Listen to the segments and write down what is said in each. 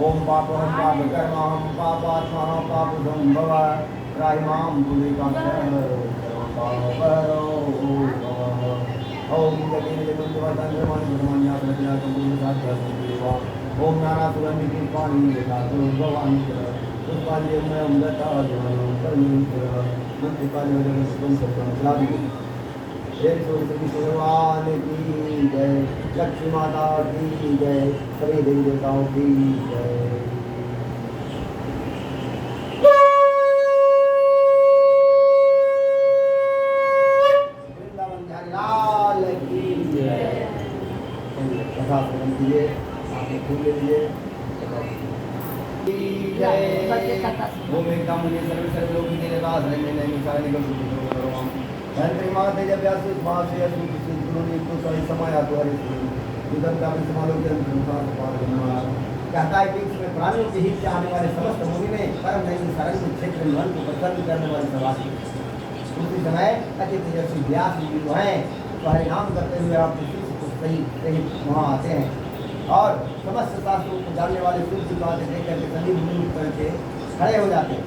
ओम पापहं पापकर्माहं पापात्माहं पापसंभव त्राहिमां पुलिकांशः ओम ओम नाना सुगंधि पानी भगवान पुष्पांजलिमयं दत्ताजनं परमेश्वर मंत्रिपालनं सुगं सत्यं भगवान की जय, लक्ष्मी माता की जय, सभी देवी देवताओं की जय। वृंदावन बिहारी लाल की जय। कथा श्रवण कीजिए, आपने फूल ले लीजिए। ओम एकता मुनि सर्व सर्व लोक के निवास रहने नहीं निकाय निगम सुखी करो धन्य माते जब व्यास मासे असुत सिद्धुनि तो सही समय आतो हरि इधर का भी समालोक संसार पार करना कहता है कि इसमें प्राणियों के हित चाहने वाले समस्त मुनि ने परम नहीं शरण क्षेत्र में मन को प्रसन्न करने वाले सवासी उसी समय अति तेजस्वी व्यास जी जो हैं तो हरि नाम करते हुए आप किसी को सही सही वहाँ आते हैं और समस्त शास्त्रों को जानने वाले सूर्य की बातें देख करके सभी मुनि करके खड़े हो जाते हैं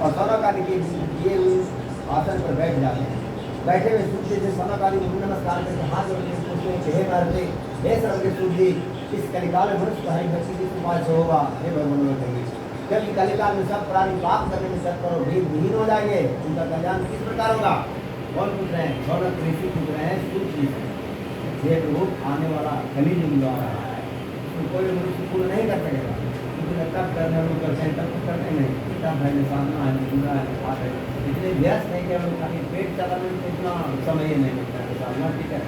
और सौनकादि के दिए हुए आसन पर बैठ जाते हैं। बैठे हुए सूर्य से सौनकादि मुनि नमस्कार करके हाथ जोड़ के पूछते हैं कि हे भारते हे सर्व के सूर्य इस कलिकाल में मनुष्य हरि भक्ति किस उपाय से होगा हे भगवान कहेंगे क्योंकि कलिकाल में सब प्राणी पाप करने में तत्पर और भेद विहीन हो जाएंगे उनका कल्याण किस प्रकार होगा। कौन पूछ रहे हैं? सौनक ऋषि पूछ रहे हैं सूर्य ये प्रभु आने वाला कलियुग जो आ रहा है तो कोई मनुष्य पूर्ण नहीं कर सकेगा क्योंकि तब करने वालों करते हैं तब करते नहीं तब है सामना है इतने व्यस्त हैं कि हम खाली पेट चलाने में इतना समय ही नहीं मिलता है सामना ठीक है।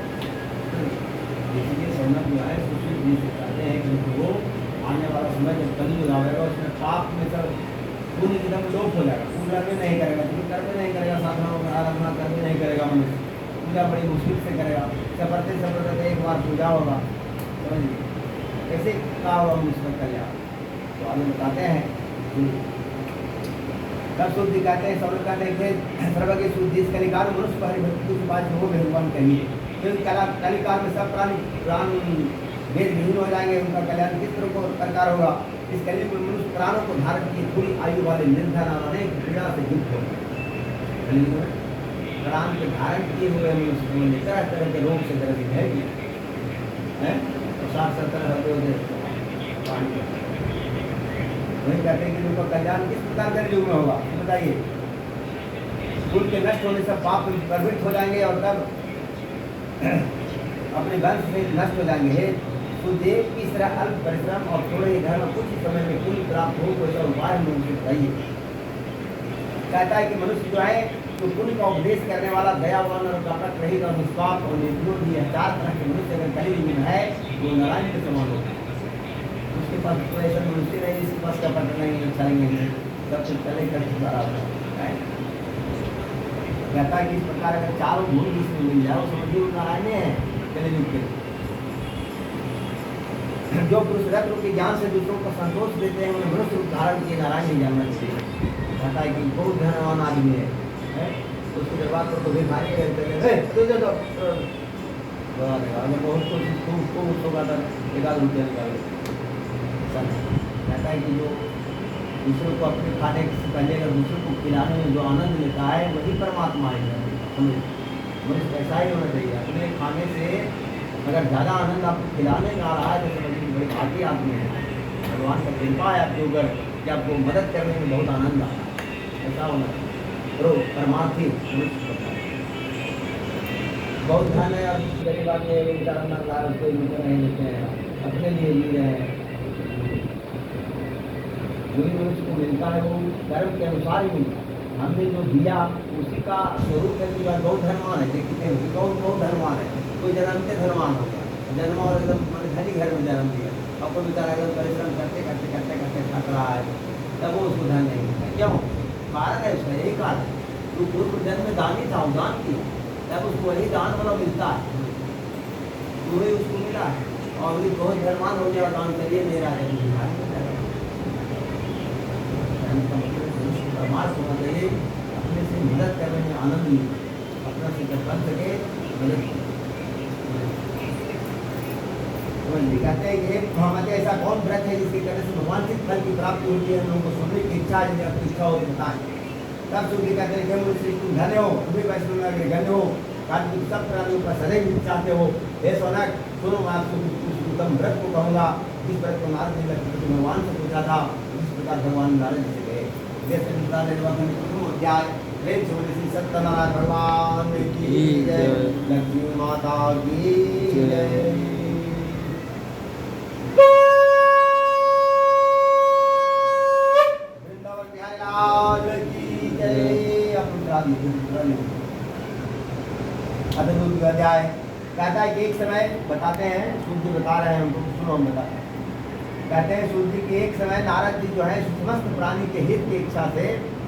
इसलिए सोनक जो है सुशील जी से कहते हैं कि वो आने वाला समय जब कलयुग आएगा उसमें पाप में सब पूर्ण एकदम लोप हो जाएगा। पूजा भी नहीं करेगा, कर्म नहीं करेगा, साधना आराधना कर्म नहीं करेगा, मनुष्य पूजा बड़ी मुश्किल से करेगा। सफरते एक बार पूजा होगा, समझिए कैसे क्या होगा उसमें कल्याण। तो आगे बताते हैं तब शुद्धि कहते हैं, सब लोग कहते हैं कि सर्वज्ञ शुद्धि इस कलिकाल में मनुष्य हरि भक्ति के बाद हो भगवान कहिए। फिर कलिकाल में सब प्राण वेद विहीन हो जाएंगे, उनका कल्याण किस प्रकार होगा। इस कलयुग में मनुष्य प्राणों को धारण किए थोड़ी आयु वाले निर्धन अनेक पीड़ा से युक्त हो। प्राण के धारण किए हुए मनुष्य तरह तरह के रोग से ग्रसित है, सात सत्तर वही कहते हैं कि उनका कल्याण किस प्रकार कलयुग में होगा बताइए। कुल के नष्ट होने से पाप प्रवृत्त हो जाएंगे और तब अपने वंश से नष्ट हो जाएंगे। सुदेव की तरह अल्प परिश्रम और थोड़े ही धर्म कुछ ही समय में कुल प्राप्त हो कोई उपाय हम उनसे बताइए। कहता है कि मनुष्य जो है तो पुण्य का उपदेश करने वाला दयावान और कपट रहित और निष्पाप और निर्गुण भी है। चार तरह के मनुष्य अगर कलयुग में है वो नारायण के समान होता है। उसके पास कोई ऐसा मनुष्य नहीं जिसके पास कपट नहीं, अच्छाई नहीं, सब कुछ चले कर सारा है। कहता है कि इस प्रकार अगर चारों गुण जिसमें मिल जाए वो समझिए वो नारायण है कलयुग के। जो पुरुष रत्न के ज्ञान से दूसरों को संतोष देते हैं उन्हें मनुष्य रूप धारण किए नारायण नहीं जानना चाहिए। कहता है कि बहुत धनवान आदमी है उसके दरबार पर तो भिखारी बहुत कुछ होगा था ₹1 रुपया निकाले। कहता है कि जो दूसरों को अपने खाने से पहले अगर दूसरों को खिलाने में जो आनंद मिलता है वही परमात्मा है। मनुष्य ऐसा ही होना चाहिए। अपने खाने से अगर ज़्यादा आनंद आपको खिलाने में आ रहा है तो समझिए बड़ी भाग्य आदमी है। भगवान का कृपा है आपके ऊपर कि आपको मदद करने में बहुत आनंद आ रहा है। ऐसा होना चाहिए परमार्थी मनुष्य होता है। बहुत धन है और गरीब आदमी बेचारा मर रहा है उसको नहीं देते हैं, अपने लिए ली रहे हैं। जो भी मनुष्य को मिलता है वो कर्म के अनुसार ही मिलता है। हमने जो दिया उसी का स्वरूप है कि बहुत धनवान है। देखते हैं बहुत धनवान है, कोई जन्म से धनवान हो गया, जन्म और एकदम धनी घर में जन्म दिया और कोई बेचारा एकदम परिश्रम करते करते करते करते थक रहा है तब वो उसको धन नहीं मिलता। क्यों? कारण है उसका यही कारण। तो पूर्व जन्म में दानी था, दान किया तब उसको वही दान वाला मिलता है, तो वही उसको मिला है। और भी बहुत धनवान हो गया दान करिए मेरा परमार्थ होना चाहिए। अपने से मदद करने में आनंद मिले, अपना से जब बन सके मदद कहते हैं कि मोहम्मद ऐसा कौन व्रत है जिसके करने से भगवान से फल की प्राप्ति होती है। लोगों को सुनने की इच्छा है, यदि आपकी इच्छा हो तो बताएं। तब सुन के कहते हैं कि मुझसे तुम धन्य हो, तुम्हें वैष्णव में गण्य हो, कारण तुम सब प्राणियों का सदैव चाहते हो। हे सोनक सुनो, मैं आपको उत्तम व्रत को कहूँगा जिस व्रत को नारद ने भगवान से पूछा था। जिस प्रकार भगवान नारद से गए जैसे अध्याय प्रेम से सत्यनारायण भगवान की जय, लक्ष्मी माता की जय। वृंदावन बिहारी लाल की जय। अद्भुत अध्याय कहता है कि एक समय बताते हैं, सूर्य बता रहे हैं हमको, सुनो हम बताते हैं। कहते हैं सूर्य की एक समय नारद जी जो है समस्त प्राणी के हित की इच्छा से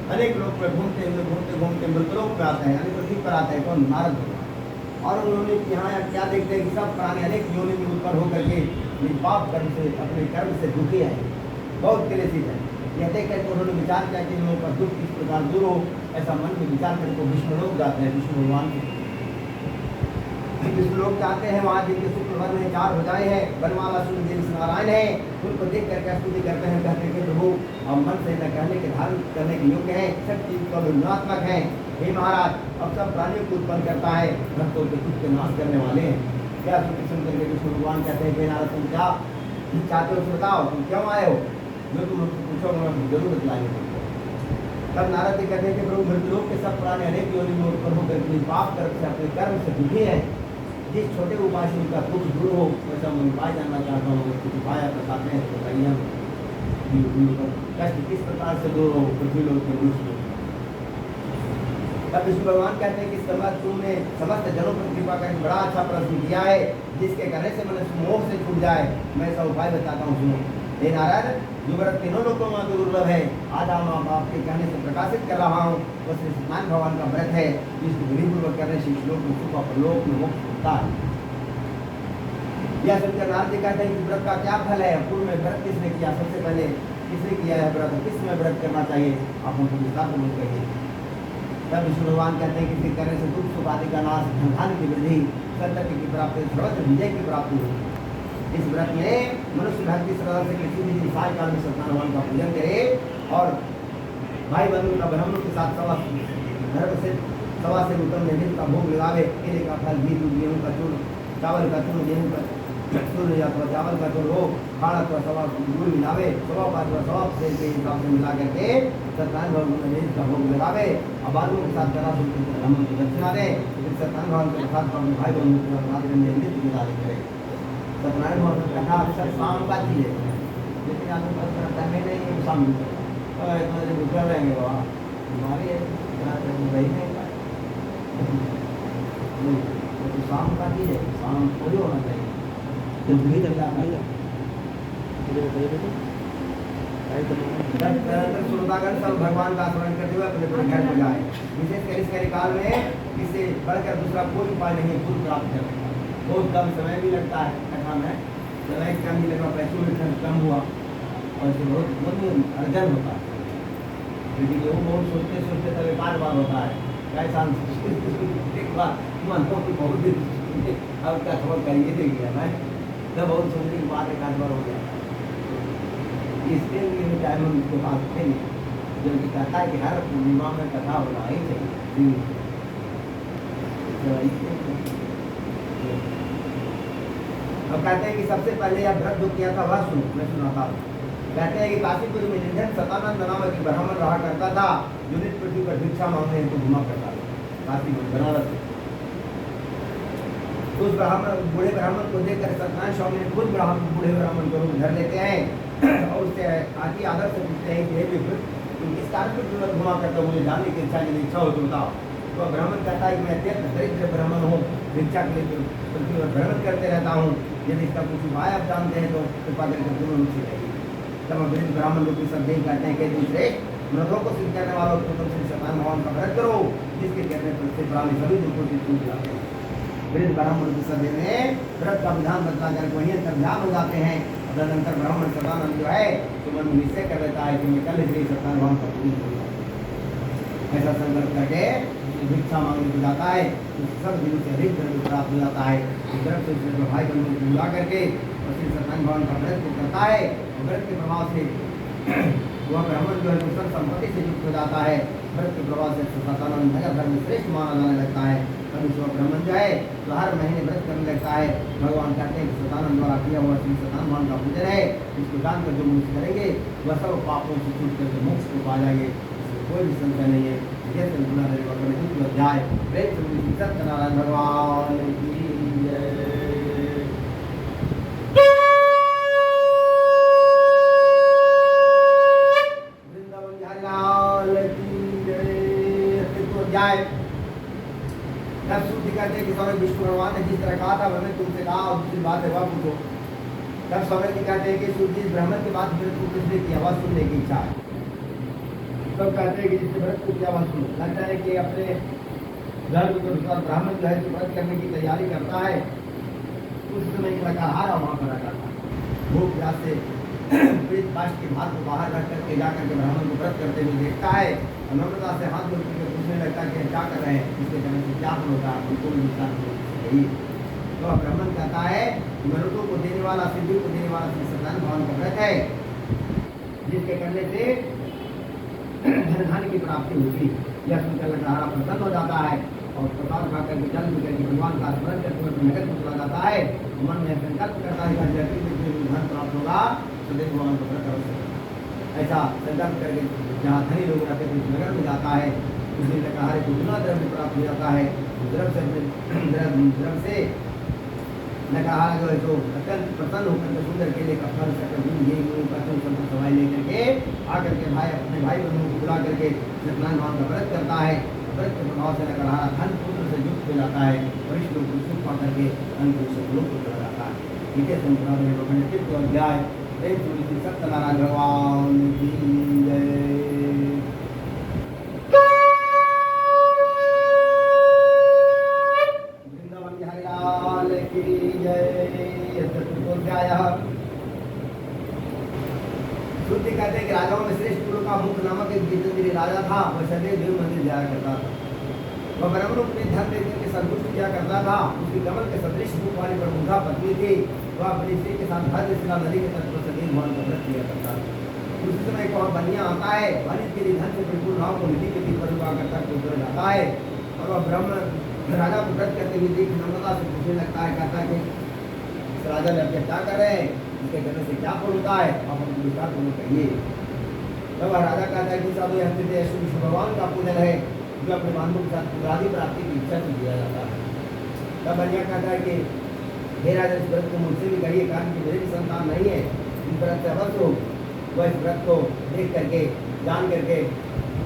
अनेक लोग में घूमते घूमते मृतलोक में आते हैं, यानी पृथ्वी पर आते हैं। कौन? नारद। और उन्होंने यहाँ क्या देखते हैं कि सब प्राणी अनेक योनि में उत्पन्न होकर के निष्पाप कर्म से अपने कर्म से दुखी हैं, बहुत क्लेशित है। यह देख करके उन्होंने विचार किया कि इन लोगों का दुख किस प्रकार दूर हो। ऐसा मन में विचार करके विष्णु लोग जाते हैं, विष्णु भगवान के विष्णु लोग चाहते हैं वहाँ जिनके शुक्ल वन में 4 भुजाएं हैं, बनवाला सूर्य देव नारायण है, उनको देख करके स्तुति करते हैं। कहते हैं कि प्रभु हम मन से न कहने के धारण करने के योग्य हैं, शक्ति का गुणात्मक है। हे महाराज अब सब प्राणियों को उत्पन्न करता है, भक्तों के दुख के नाश करने वाले हैं। क्या सुन करके विष्णु भगवान कहते हैं कि नारद तुम क्या चाहते हो बताओ, तुम क्यों आए हो? जो तुम पूछो मैं जरूर बतलाएंगे तुमको। तब नारद जी कहते हैं कि प्रभु मृतलोक के सब प्राणी अनेक योनि में उत्पन्न होकर पाप कर्म से अपने कर्म से दुखी है। जिस छोटे उपाय से उनका दुख दूर हो वैसा मैं उपाय जानना चाहता हूँ। कुछ उपाय आप बताते हैं तो बताइए हम कष्ट किस प्रकार से दूर हो पृथ्वी लोग के मनुष्य। तब विष्णु भगवान कहते हैं कि तुमने समस्त जनों पर कृपा करके बड़ा अच्छा प्रश्न किया है, जिसके करने से मनुष्य मोह से छूट जाए। मैं ऐसा उपाय बताता हूँ, सुनो। हे नारायण, जो व्रत तीनों लोगों में दुर्लभ है, आज हम आपके कहने से प्रकाशित कर रहा हूँ। वो श्री सत्यनारायण भगवान का व्रत है, जिसको विधिपूर्वक करने से श्लोक में सुख और लोक में मोक्ष होता है। यह सुनकर नारद जी कहते हैं कि व्रत का क्या फल है, पूर्व में व्रत किसने किया, सबसे पहले किसने किया है व्रत, किस में व्रत करना चाहिए, आप उनको विस्तार में कहिए। तब विष्णु भगवान कहते हैं कि इसे करने से दुख सुख आदि का नाश, धन की वृद्धि, सत्य की प्राप्ति, सर्वत्र विजय की प्राप्ति होगी। इस व्रत में मनुष्य भक्ति श्रद्धा से किसी भी साय काल में सत्यनारायण भगवान का पूजन करे और भाई बंधु का ब्राह्मणों के साथ धर्म से सवा से उत्तम नैवेद्य का भोग लगावे। केले का फल, घी, दूध, गेहूं का चूर्ण, चावल का चूर्ण, गेहूं का चूर्ण या तो चावल का चूर्ण हो, खाना तो सवा गुड़ मिलावे, सवा का सवा से हिसाब से मिला करके सत्यनारायण भगवान को नैवेद्य का भोग लगावे और बालुओं के साथ करा ब्राह्मण को दक्षिणा दे। फिर सत्यनारायण भगवान के साथ भाई बंधु के साथ नैवेद्य विदा करे। सत्यनारायण भगवान की कथा अक्सर शाम का चीज है, लेकिन आप टाइम नहीं है शाम भूखा रहेंगे बाबा हमारे वही नहीं तो शाम का चीज है, शाम थोड़ी होना चाहिए। श्रोतागण सब भगवान का स्मरण करते हुए अपने अपने घर में जाए। विशेषकर इस काल में इससे बढ़कर दूसरा कोई उपाय नहीं, खुद प्राप्त करने का। बहुत कम समय भी लगता है कथा में, समय कम भी लगा, पैसों में खर्च कम हुआ और इससे बहुत अर्जन होता है। लेकिन वो बहुत सोचते सोचते तब बार बार होता है, कैसा एक बार मन को बहुत अब क्या खबर करिए देखिए मैं तब बहुत सोचने की बात एक आध बार हो गया। इसके लिए टाइम हम उसके पास थे नहीं, जबकि कहता है कि हर पूर्णिमा में कथा होना ही चाहिए। अब कहते हैं कि सबसे पहले यह व्रत जो किया था वह सुनो, मैं सुनाता हूँ। कहते हैं कि काशीपुर में निर्धन सतानंद नामक एक ब्राह्मण रहा करता था, जो नित्य पृथ्वी पर भिक्षा मांगने को घुमा करता था काशी में बनारस। तो उस ब्राह्मण बूढ़े ब्राह्मण को देखकर सत्यनारायण स्वामी ने खुद बूढ़े ब्राह्मण को घर लेते हैं और उससे आदि आदर से पूछते हैं कि तुम किस कारण पर घुमा करते हो, मुझे जानने की इच्छा हो तो बताओ। तो ब्राह्मण कहता है कि मैं अत्यंत दरिद्र ब्राह्मण हूँ, भिक्षा के लिए पृथ्वी पर भ्रमण करते रहता हूँ, यदि इसका कुछ उपाय आप जानते हैं तो कृपा करके दोनों मुझसे कहिए। तब वृद्ध ब्राह्मण लोग सब देख कहते हैं कि दूसरे व्रतों को सिद्ध करने वालों को तुम श्री सत्यनारायण भगवान का व्रत करो, जिसके कहने पर उससे प्राणी सभी दुखों से छूट जाते हैं। वृद्ध ब्राह्मण के सभी में व्रत का विधान बतला कर वहीं अंतर ध्यान हो जाते हैं। तदनंतर ब्राह्मण सदानंद जो है तो मन में निश्चय कर लेता है कि मैं कल श्री सत्यनारायण भगवान का पूजन करूँगा। ऐसा संकल्प करके भिक्षा मांगने को जाता है, सब दिनों से अधिक द्रव्य प्राप्त हो जाता है। इस तरफ से उसने भाई बंधु को बुला करके और श्री सत्यनारायण भगवान का व्रत को करता है। व्रत के प्रभाव से वह ब्राह्मण जो है सब संपत्ति से युक्त हो जाता है। व्रत के प्रभाव से सतानंद नगर धर्म में श्रेष्ठ माना जाने लगता है। तभी वह ब्राह्मण जो है तो हर महीने व्रत करने लगता है। भगवान कहते हैं कि सतानंद द्वारा किया हुआ श्री सत्यनारायण भगवान का पूजन है, इसको जानकर जो मनुष्य करेंगे वह सब पापों से छूट करके मोक्ष को पा जाएंगे, कोई भी संशय नहीं है। अध्याय सत्यनारायण भगवान की वृंदावन लाल की जय। तब सूर्य कहते कि स्वामी विष्णु भगवान ने जिस तरह कहा था वह तुमसे कहा और दूसरी बात है वह पूछो। तब स्वामी जी कहते हैं कि सूर्य जिस ब्राह्मण की बात किसने किया वह सुनने की इच्छा है। तब कहते हैं कि जिससे व्रत को क्या बात सुनो। लगता है कि अपने धर्म के अनुसार ब्राह्मण जो है व्रत करने की तैयारी करता है, उस समय एक लकाहार वहाँ पर करता है। भूख प्यास से पीड़ित काष्ठ के भात को बाहर रख करके जाकर के ब्राह्मण को व्रत करते हुए देखता है। नम्रता से हाथ जोड़ करके पूछने लगता है कि क्या कर रहे हैं, इसके करने से क्या होता है, उनको भी तो ब्राह्मण कहता है मनुष्यों को देने वाला, सिद्धि को देने वाला श्री सत्यनारायण भगवान का व्रत है, जिसके करने से धन की प्राप्ति होगी। यह सुनकर लकड़हारा प्रसन्न हो जाता है और प्रसाद खा करके जल पी करके भगवान का स्मरण करते हुए नगद में चला जाता है। मन में संकल्प करता है कि जैसे धन प्राप्त होगा सदैव भगवान का व्रत अवश्य। ऐसा संकल्प करके जहाँ धनी लोग रहते हैं उस नगर में जाता है। उस दिन लकड़हारे को दुना द्रव्य प्राप्त हो जाता है। द्रव्य से लकड़हारा जो है तो अत्यंत प्रसन्न होकर के सुंदर केले का फल सवाई लेकर के आकर के अपने भाई बंधुओं को बुला करके सत्यनारायण भगवान का व्रत करता है। व्रत के प्रभाव से नकराना धन पुत्र से युक्त हो जाता है, वरिष्ठ लोग को सुख पा करके अंत लोग को चला जाता है। ठीक है, संपूर्ण अध्याय सत्यनारायण भगवान की जय। वृंदावन बिहारी लाल की जय। चतुर्थोध्याय श्रुति कहते हैं कि राजाओं में श्रेष्ठ कुल का मुख नामक एक जितेंद्रीय राजा था। वह सदैव देव मंदिर जाया करता था। वह ब्रह्म रूप में धन देकर के संतुष्ट किया करता था। उसकी कमल के सदृश मुख वाली प्रमुखा पत्नी थी। वह अपनी स्त्री के साथ भद्रशिला नदी के तट पर सदैव मौन का व्रत किया करता था। उसी समय एक और बनिया आता है। वाणिज्य के लिए धन से परिपूर्ण भाव को नदी के तीर पर हुआ करता है उतर जाता है और वह ब्रह्म राजा को व्रत करते हुए देख नम्रता से पूछने लगता है, कहता है कि इस राजा ने अब क्या कर रहे हैं, इसके करने से क्या फल होता है, आप हमको विस्तार पूर्वक कहिए। तब राजा कहता है कि साधु यह स्थिति विष्णु भगवान का पूजन है जो अपने बांधवों के साथ पुत्रादि प्राप्ति की इच्छा से दिया जाता है। तब बनिया कहता है कि हे राजा, इस व्रत को मुझसे भी कहिए, कारण कि मेरे भी संतान नहीं है, इस व्रत से अवश्य हो। वह इस व्रत को देख करके जान करके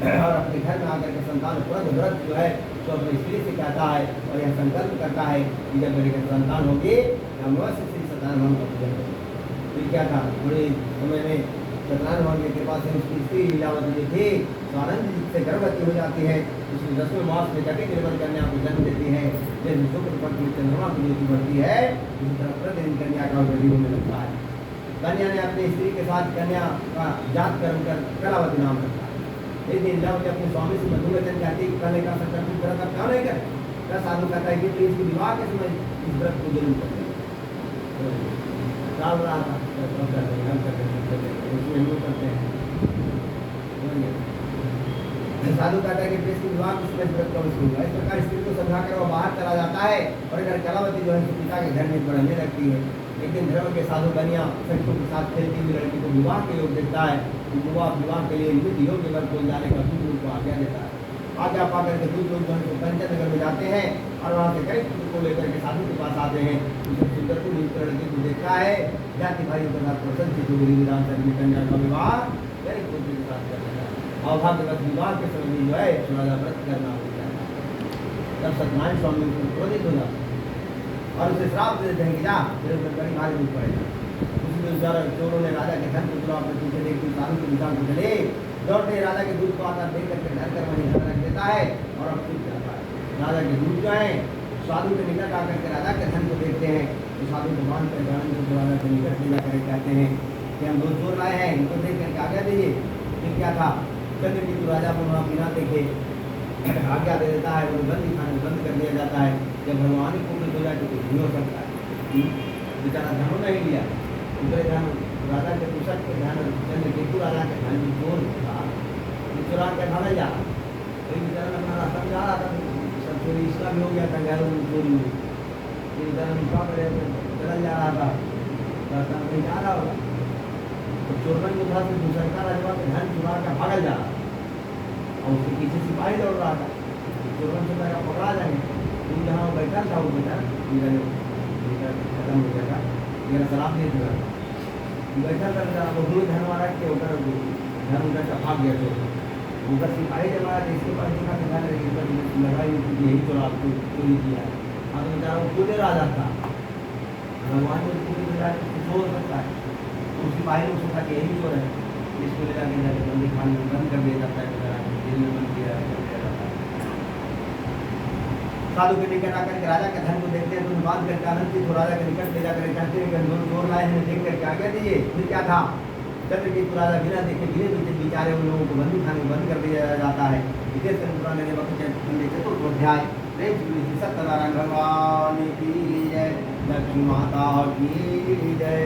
और अपने घर में आकर के संतान व्रत जो है तो अपनी स्त्री से कहता है और यह संकल्प करता है कि जब मेरे घर संतान होगी हम अवश्य श्री सत्यनारायण का पूजन करेंगे। फिर क्या था, थोड़े समय में सत्यनारायण भगवान की कृपा से उसकी स्त्री लीलावती जो थी तो आनंद से गर्भवती हो जाती है। उसकी 10वें मास में जटिल निर्भर कन्या को जन्म देती है। जैसे शुक्र पक्ष में चंद्रमा की ज्योति बढ़ती है उसी तरह प्रतिदिन कन्या का वृद्धि होने लगता है। कन्या ने अपनी स्त्री के साथ कन्या का जात कर्म कर कलावती नाम रखा है। एक दिन लीलावती अपने स्वामी से मधु वचन कहती है पहले का संकल्प व्रत अब क्यों नहीं करे। क्या साधु कहता है कि इसकी विवाह के समय इस व्रत को जरूर करें। डाल रहा था साधु कहता है कि इसकी विवाह के समय व्रत का शुरू हुआ। इस प्रकार स्त्री को समझा कर वह बाहर चला जाता है और इधर कलावती जो है पिता के घर में पढ़ने लगती है। एक दिन धर्म के साधु कन्या सखियों के साथ खेलती हुई लड़की को विवाह के योग देता है। विवाह के लिए नियुक्त योग्य वर को जाने का दूत लोग को आज्ञा देता है। आज्ञा पाकर के दूत लोग जो है पंचन नगर में जाते हैं और वहाँ से कई पुत्र को लेकर के साधु के पास आते हैं। उसे सुंदर को नियुक्त लड़की को देखता है, जाति भाइयों के साथ प्रसन्न जो गरीब विधान सभा कन्या का विवाह गरीब पुत्र के साथ कर देता है। अभाग्यवश विवाह के समय जो है राजा व्रत करना हो जाता है। तब सत्यनारायण स्वामी उसको क्रोधित हो जाता है और उसे श्राप दे देते हैं कि जा तेरे ऊपर बड़ी भारी दूध पड़ेगा। उसी दिन चोरों ने राजा के धन को अपने पीछे देखते साधु की दुकान को चले दौड़ते राजा के दूध को आकर देख करके डर कर वहीं रख देता है और अब छूट जाता है। राजा के दूध जो है साधु के निकट आकर के राजा के धन को देखते हैं तो साधु को बांध कर जाने को राजा के निकट ले जाकर कहते हैं कि हम दो चोर लाए हैं, इनको देख करके आज्ञा दीजिए। फिर क्या था, चंद्रकेतु राजा को वहाँ बिना देखे आज्ञा दे देता है, वो बंदी खाने बंद कर दिया जाता है। जब भगवान ही पूर्ण हो जाए तो कुछ नहीं हो सकता है। बेचारा धनो नहीं लिया, दूसरे धन राजा के पुस्तक के ध्यान चंद्रकेतु राजा के ध्यान चोर चुरा के खाना जा वही बेचारा अपना रास्ता जा रहा था, सब चोरी इसका भी हो गया था, ग्यारह चोरी हुई। बेचारा निकाल रहे चल जा रहा था, रास्ता में कहीं जा रहा होगा तो चोरन के पास दूसरा का राजवा के धन चुरा के भागल जा रहा और उसके पीछे सिपाही दौड़ रहा था। चोरन से पहले पकड़ा जाएंगे तुम जहाँ बैठा था वो बेटा खत्म हो जाएगा, मेरा शराब दे दिया बैठा था वो धन वाला के ऊपर धन उधर का भाग गया। तो ऊपर सिपाही जब आया तो इसके पास देखा कि धन लड़ाई यही चोरा चोरी किया। हाँ तो बेचारा वो खुदे राजा था, भगवान को कुछ हो सकता है तो सिपाही ने सोचा कि यही चोर है, इसको ले जाके बंदी खाने में बंद कर दिया जाता है, जेल में बंद किया जाता है। साधु के निकट आकर के राजा के धन को देखते हैं तो बांध करके आनंदित हो राजा के निकट ले जाकर कहते हैं कि दोनों चोर लाए हैं, देख करके आज्ञा दीजिए। फिर क्या था, चंद्रकेतु राजा बिना देखे धीरे बेचारे उन लोगों को बंदी खाने बंद कर दिया जाता है। विदेश पुराने ने वक्त चतुर्थोध्याय सत्यनारायण भगवान की जय, लक्ष्मी माता की जय।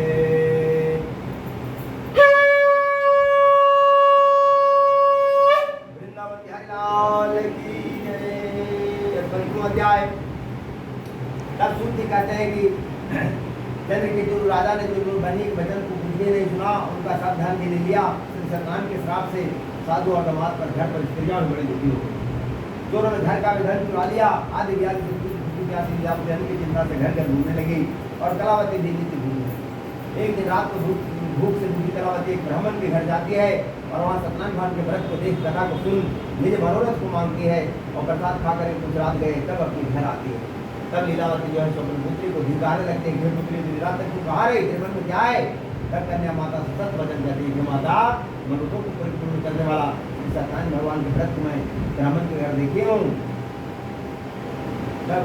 वृंदावन बिहारी लाल की जय। 15वां अध्याय। तब सूर्य कहते हैं कि चंद्रकेतु राजा ने जो बनी वचन को पूछने नहीं सुना, उनका सब धन ले लिया। श्री सत्यनारायण के श्राप से साधु और दमाद पर घर पर स्त्रियां बड़ी दुखी हो गई। चोरों ने घर का भी धन चुरा लिया। आदि व्याधि की चिंता से घर घर घूमने लगी और कलावती देवी की घूमने लगी। एक दिन रात को भूख से भूखी कलावती एक ब्राह्मण के घर जाती है और वहाँ सत्यनारायण भगवान के व्रत को देख, कथा को सुन, निज मनोरथ को मांगती है और प्रसाद खाकर कुछ रात गए तब अपने घर आती है। तब लीलावती जो है अपनी पुत्री को धिकारने लगते हैं, पुत्री रात तक तू कहाँ रही, तेरे मन में क्या है? तब कन्या माता सतत वचन कहती है, माता मनुष्यों को परिपूर्ण करने वाला सत्यनारायण भगवान के व्रत में ब्राह्मण के घर देखे हूँ। तब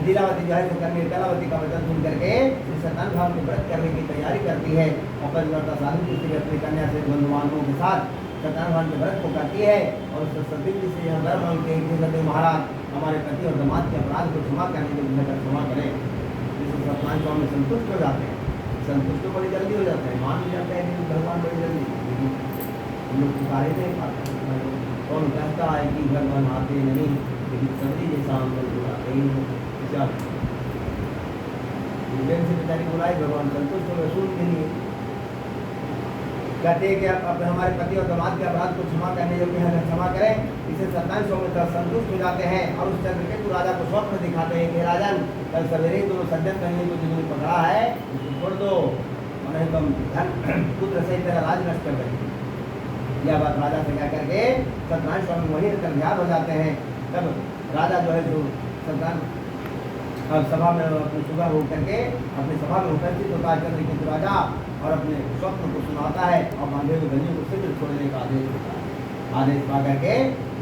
लीलावती जो है कलावती का वचन सुन करके सत्यनारायण भगवान के व्रत करने की तैयारी करती है और परिवर्ता साधु की अपनी कन्या से बंधुवानों के साथ सत्यनारायण भगवान के व्रत को करती है और सती जी से यह वर मांगते हैं कि सत्य महाराज हमारे पति और दामाद के अपराध को क्षमा करने के लिए क्षमा करें। जिससे सत्यनारायण स्वामी संतुष्ट हो जाते हैं, संतुष्ट तो बड़ी जल्दी हो जाते हैं, मान भी जाते हैं कि भगवान बड़ी जल्दी, हम लोग पुकारे नहीं पाते। कौन कहता है कि भगवान आते नहीं, लेकिन सभी जैसा हम लोग बुलाते ही से बेचारी बुलाई, भगवान संतुष्ट हो सुन के लिए कहते हैं कि अब हमारे पति और दामाद के अपराध को क्षमा करने योग्य है, क्षमा करें। इसे सत्यनारायण स्वामी संतुष्ट हो जाते हैं और उस चंद्रकेतु राजा को स्वप्न दिखाते हैं कि राजन कल सवेरे दोनों सज्जन कहीं को जिन्होंने पकड़ा है उसको छोड़ दो और नहीं तो धन पुत्र सहित तेरा राज नष्ट कर देंगे। यह बात राजा से कह करके सत्यनारायण स्वामी वहीं रहकर ध्यान हो जाते हैं। तब राजा जो है जो सत्यनारायण सभा में अपनी सुबह हो करके अपनी सभा में उपस्थित होता है चंद्रकेतु राजा और अपने स्वप्न को सुनाता है और बांधे हुए बंदी को शीघ्र छोड़ने का आदेश होता है। आदेश पा करके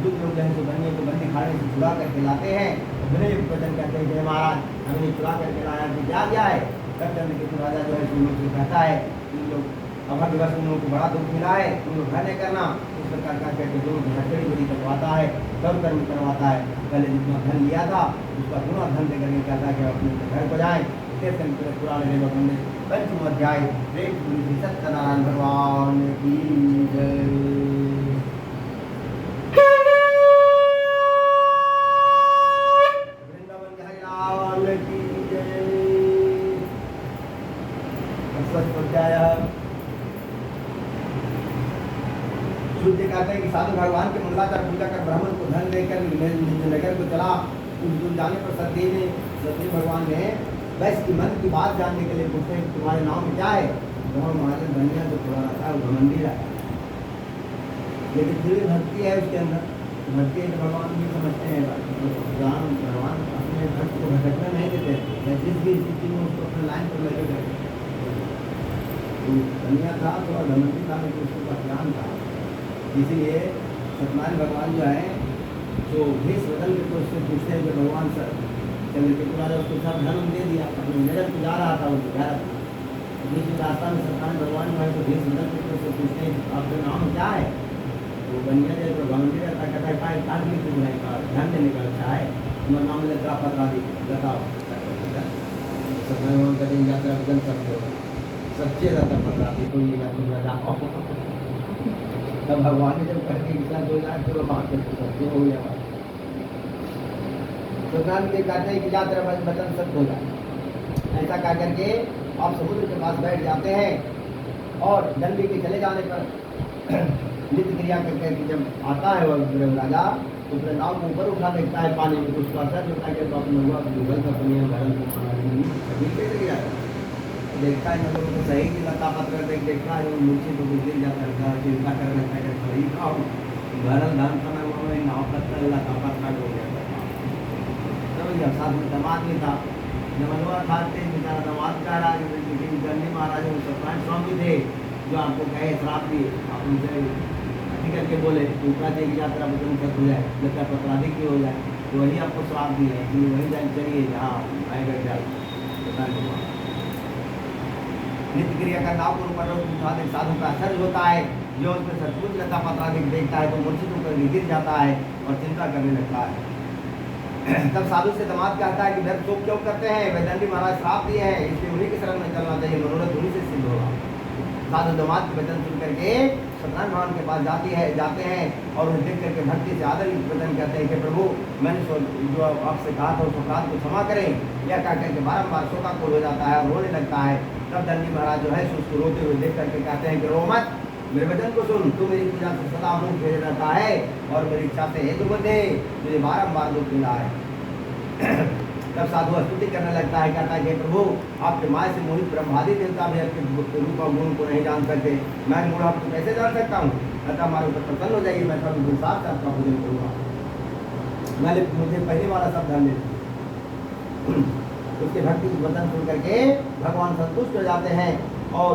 दुख लोग जो बंदी को बंदी खाने से छुड़ा करके लाते हैं और विनय युक्त वचन कहते हैं, जय महाराज हमने छुड़ा करके लाया कि क्या क्या है। तब चंद्रकेतु राजा जो है उन लोग से कहता है इन लोग अभाग्यवश उन लोगों को बड़ा दुख मिला है, उन लोग घर नहीं करना। इस प्रकार का कहते दोनों की हथकड़ी बड़ी करवाता है, सब कर्म करवाता है। पहले जितना धन लिया था उसका गुना धन देकर के कहता है कि अपने घर को जाए। पुराने देवक हमने पंचम अध्याय सत्यनारायण भगवान की जय। वृंदावन हरिलाल की जय। शुद्ध कहते हैं कि साधु भगवान के मंगलाचार पूजा कर ब्राह्मण को धन देकर नगर को चला। उस दूर जाने पर सती भगवान ने बस की मन की बात जानने के लिए पूछते हैं तुम्हारे नाम क्या है। हमारे धनिया जो थोड़ा रखा है वो घमंडी रहा, लेकिन फिर भी भक्ति है उसके अंदर। भक्ति है तो भगवान भी समझते हैं, भगवान अपने भक्त को भटकना नहीं देते, जिस भी स्थिति में उसको अपने लाइन पर लगे गए। धनिया था थोड़ा घमंडी था, लेकिन उसको ज्ञान था। इसीलिए सत्यनारायण भगवान जो है जो भेष बदल के तो उससे पूछते हैं कि भगवान सर चंद्रकेतु राजा उसको सब धन दे दिया, अपने नजर को जा रहा था वो घर बीच में रास्ता में सत्यनारायण भगवान जो है तो भेष बदल के उससे पूछते हैं आपका नाम क्या है। वो बनिया जैसे भगवान रहता कहता है काट भी कुछ नहीं का ध्यान देने का अच्छा है, तुम्हारा नाम लगा पता दी बताओ। सत्यनारायण भगवान कहते हैं यात्रा बदल सकते हो, सच्चे रहता पता दी कोई तुम्हारा जाओ। तब भगवान ने जब करके इतना 2000 तो वहाँ पे सत्य हो गया। सत्यनारायण के कहते हैं कि यात्रा बदन सत्य हो जाए। ऐसा कह करके आप समुद्र के पास बैठ जाते हैं और दंडी के चले जाने पर नित्य क्रिया करके जब आता है वह राजा तो अपने नाव को ऊपर उठा देखता है पानी में, उसका असर होता है तो अपने हुआ गूगल का पनिया भरल को खाना देखता है मतलब तो सही की लता पत्र देख देखता है वो नीचे तो गिर जाता है, चिंता कर लेता है सही खाओ भरल धान खाना हुआ नाव पत्थर लता पत्थर हो गया। तब जब साथ में दामाद नहीं था, नमनवा खाते बेचारा दामाद कह रहा है लेकिन गंडी महाराज सत्यनारायण स्वामी थे जो आपको कहे श्राप दिए, आप उनसे अति करके बोले ऊपरा दे की यात्रा बदल खत्म हो जाए, लता पत्राधिक हो जाए, तो वही आपको श्राप दिए है कि वही जान चलिए जहाँ आएगा जाए। नित्य क्रिया का नाव को ऊपर साधु का असर होता है, जो उसमें सचमुच लता पत्राधिक देखता है तो मूर्छित होकर गिर जाता है और चिंता करने लगता है। तब साधु से दामाद कहता है कि व्यर्थ शोक क्यों करते हैं, वैदंडी महाराज श्राप दिए हैं, इसलिए उन्हीं की शरण में चलना चाहिए, मनोरथ उन्हीं से सिद्ध होगा। साधु दामाद के वचन सुन करके सत्यनारायण भगवान के पास जाते हैं और उन्हें देख करके भक्ति से आदर वचन कहते हैं कि प्रभु मैंने जो आपसे कहा था उस अपराध को क्षमा करें। यह कह करके बारम्बार शोकाकुल हो जाता है और रोने लगता है। तब दंडी महाराज जो है उसको रोते हुए देख करके कहते हैं कि रो मत, मेरे वचन को सुन, तू मेरी पूजा से सदा मुंह फेरे रहता है और मेरी इच्छा से हेतु बंधे तुझे बारम्बार दुख मिला है। तब साधु स्तुति करने लगता है, कहता है कि प्रभु आपके माया से मोहित ब्रह्मादि देवता भी आपके रूप और गुण को नहीं जान सकते, मैं मूढ़ा तो कैसे जान सकता हूँ। कहता हमारे ऊपर प्रसन्न हो जाइए, मैं कभी इंसाफ से आपका पूजन करूँगा। मैंने मुझे पहले वाला सब धन दे। उसके भक्ति की वचन सुन करके भगवान संतुष्ट हो जाते हैं और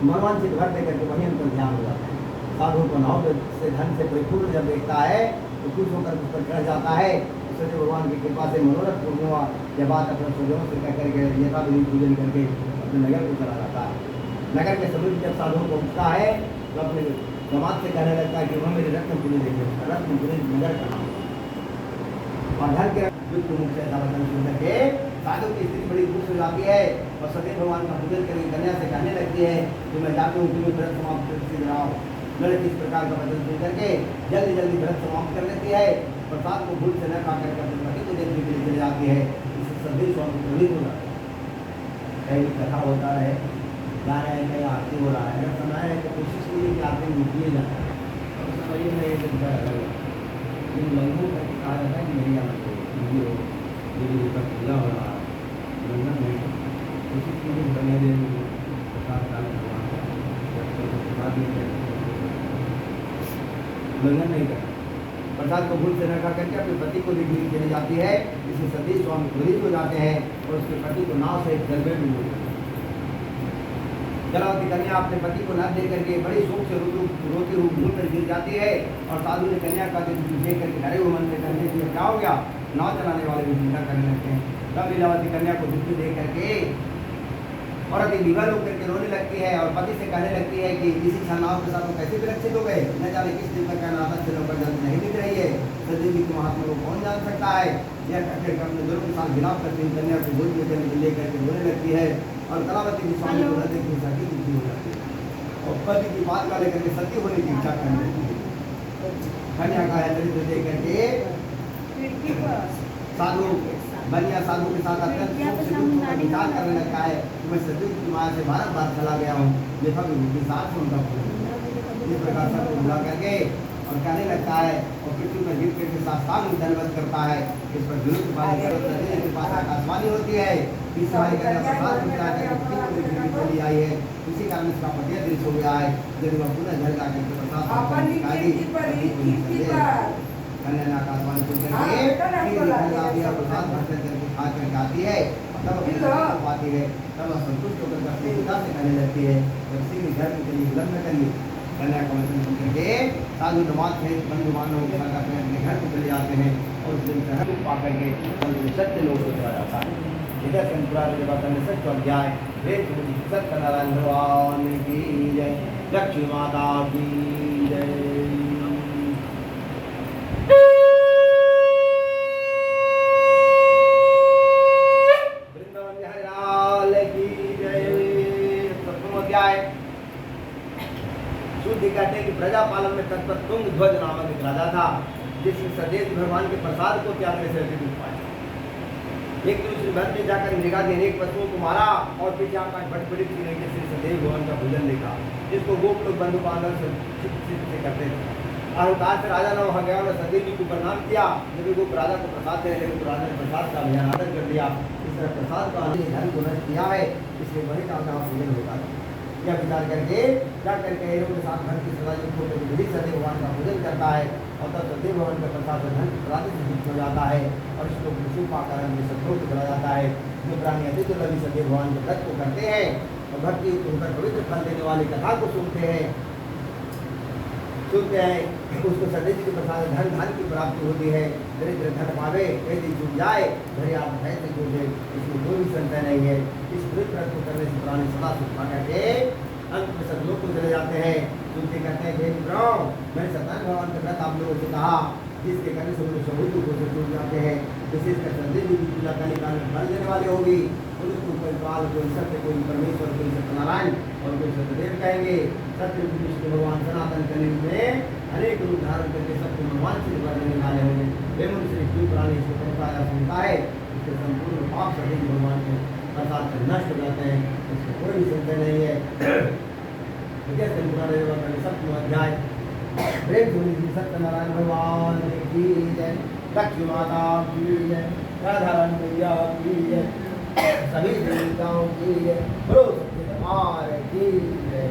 मनोवांछित भर दे करके वहीं उनका ध्यान हो जाता है। साधु को नाव से धन से परिपूर्ण जब देखता है तो खुश होकर उस पर चढ़ जाता है। सच्चे भगवान की कृपा से मनोरथ पूर्ण हुआ, यह बात अपने स्वजनों से कह करके यथाविधि पूजन करके अपने नगर को चला जाता है। नगर के समीप जब साधु पहुँचता है तो अपने समाज से कहने लगता है कि वह मेरे रत्नपुरी देखे, रत्नपुरी नगर का नाम और धन के मुख से ऐसा वचन सुन करके साधु की स्त्री बड़ी खुश हो जाती है और सत्य भगवान का पूजन करके कन्या से कहने लगती है कि मैं जाती हूँ, तुम्हें व्रत समाप्त कर रहा हूँ। लड़की इस प्रकार का वचन सुन करके जल्दी जल्दी व्रत समाप्त कर लेती है। प्रसाद को भूल से न खा करके अपने पति को देखने के लिए चली जाती है। इससे सभी स्वामी प्रवीण हो जाता है। कहीं कथा होता है, गा रहे हैं, कहीं आरती हो रहा है, अगर समय है तो कोशिश कीजिए कि आरती में किए जाए और समझिए नहीं है इन लोगों का कहा जाता है कि मेरी आमद हो मेरी ऊपर पूजा हो रहा है, लंघन नहीं कोशिश कीजिए बने दिन प्रसाद डाल लंघन नहीं करता। प्रसाद को भूल से न खा करके अपने पति को देखने चली जाती है। इससे सती स्वामी प्रेरित हो जाते हैं और उसके पति को नाव से जल में डूब जाते हैं। जलावती कन्या अपने पति को न देख करके बड़ी शोक से रोती रूप भूल कर गिर जाती है और साधु ने कन्या का देख करके डरे हुए मन में कहने के क्या हो गया, नाव चलाने वाले भी चिंता करने लगते हैं। तब लीलावती कन्या को दुखी देख करके औरत विवल होकर के रोने लगती है और पति से कहने लगती है कि इसी क्षण नाव के साथ वो कैसे विरक्षित हो गए, न जाने किस दिन तक नाथन से नौकर जल्दी नहीं दिख रही है। सज्जन जी के महात्मा को कौन जान सकता है। यह कहकर अपने दोनों के साथ गिलाप करती हुई कन्या को गोद में लेकर के रोने लगती है और कलावती की स्वामी को न देखी सती दुखी हो जाती है और पति की बात का लेकर के सती होने की इच्छा करने लगती है। कन्या का चरित्र देख करके साधु बनिया साधु के साथ अत्यंत विचार करने लगता है कि मैं सत्युग की माया से बार चला गया हूँ, देखा भी साथ में उनका इस प्रकार सबको बुला करके और कहने लगता है और पृथ्वी पर गिर करके साष्टांग दंडवत करता है। इस पर गुरु के पास आकाशवाणी होती है, इस चली आई है, इसी कारण इसका पतिया दृश्य हो गया है। जब वह पुनः घर जाकर कन्या ने आकाशवाणी सुन करके प्रसाद भर करके खा कर आती है तब पाती है। तब वह संतुष्ट होकर अपने पिता से कहने लगती है और इसी में घर के लिए लग्न करिए। कन्या का वचन सुन करके साधु नमाज है बंधु बांधवों के साथ अपने घर को चले जाते हैं और उस दिन शहर को पा करके सत्य लोग को चला जाता है। इधर संपूर्ण सत्य अध्याय सत्य नारायण भगवान की जय, लक्ष्मी माता की जय। कहते हैं कि प्रजा पालन में तत्पर तुंग ध्वज नामक एक राजा था जिसने सदैव भगवान के प्रसाद को त्यागने से अधिक पाया। एक दिन श्री भक्त ने जाकर मृगा के अनेक पशुओं को मारा और पीछे आकाश बड़ी श्री सदैव भगवान का भोजन देखा जिसको गोप लोग बंधु बांधव से करते थे। अहंकार से राजा ने वहाँ गया और सदैव जी को प्रणाम किया। जब वो राजा को प्रसाद देने लगे तो राजा ने प्रसाद का अभियान आदर कर दिया। इस तरह प्रसाद का धर्म को नष्ट किया है, इसलिए वही काम का भोजन होता है। यह विचार करके क्या करके के साथ धन की सदा युक्त होकर विधि सदैव भगवान का पूजन करता है और तब सदैव भगवान का प्रसाद धन प्राणी से युक्त हो जाता है और इसको विषु पाकर में संतोष चला जाता है। जो प्राणी अति दुर्लभ सदैव भगवान के व्रत को करते हैं और भक्ति उनका पवित्र फल देने वाली कथा को सुनते हैं उसको सदैव जी के प्रसाद धन की प्राप्ति होती है। दरिद्र धन पावे यदि चूक जाए धरे आप भय से चूके, इसमें कोई भी संशय नहीं है। इस पवित्र व्रत को करने से प्राणी सदा सुख पा करके अंत में सब लोग को चले जाते हैं। सुनते कहते हैं हे मित्रों, मैंने सत्यनारायण भगवान का व्रत आप लोगों से कहा जिसके करने से लोग सभी दुखों से छूट जाते हैं। विशेषकर संदेश जी की पूजा करने का फल देने वाले होगी। उनको कोई काल, कोई सत्य, कोई परमेश्वर, कोई सत्यनारायण और कोई सत्यदेव कहेंगे। सत्य विष्णु भगवान सनातन कलियुग में अनेक रूप धारण करके सबको मनवांछित करने वाले होंगे। वेमन श्री शिव प्राणी इसको परंपरा सुनता है, इसके संपूर्ण पाप सदैव भगवान के प्रसाद से नष्ट हो जाते हैं, इसमें कोई भी संशय नहीं है। सप्तम अध्याय प्रेम सत्यनारायण भगवान की जय, लक्ष्मी माता की जय। राधा रानी मैया की जय, सभी देवताओं की जय, बोलो सच्चे दरबार की जय।